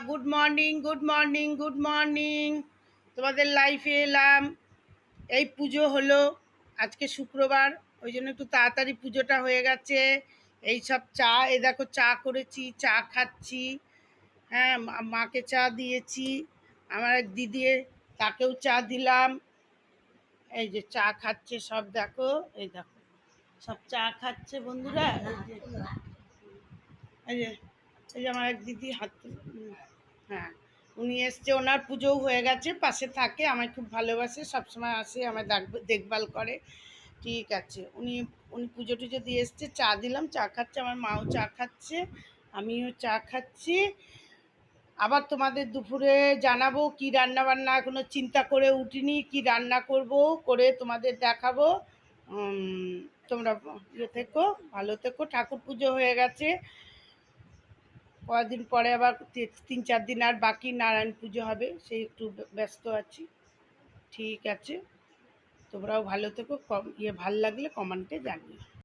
Good morning, good morning, good morning. তোমাদের লাইফে এলাম। এই পুজো হলো আজকে শুক্রবার, ওই জন্য একটু তাড়াতাড়ি পুজোটা হয়ে গেছে। এই সব চা, এ দেখো চা করেছি, চা খাচ্ছি। হ্যাঁ, মাকে চা দিয়েছি, আমার এক দিদি তাকেও চা দিলাম। এই যে চা খাচ্ছে সব, দেখো এই দেখো সব চা খাচ্ছে বন্ধুরা। এই যে এই যে আমার এক দিদি হাত, হ্যাঁ উনি এসছে, ওনার পুজোও হয়ে গেছে, পাশে থাকে, আমায় খুব ভালোবাসে, সবসময় আসে, আমায় দেখভাল করে। ঠিক আছে, উনি উনি পুজো টুজো দিয়ে এসছে, চা দিলাম, চা খাচ্ছে, আমার মাও চা খাচ্ছে, আমিও চা খাচ্ছি। আবার তোমাদের দুপুরে জানাবো কি রান্না বান্না, এখনো চিন্তা করে উঠিনি, কি রান্না করব, করে তোমাদের দেখাবো। তোমরা ইয়ে থেকো, ভালো থেকো। ঠাকুর পুজো হয়ে গেছে, কয়েকদিন পরে আবার 3-4 দিন আর বাকি নারায়ণ পুজো হবে, সেই একটু ব্যস্ত আছি। ঠিক আছে, তোমরাও ভালো থেকো, ভাল লাগলে কমেন্টে জানিও।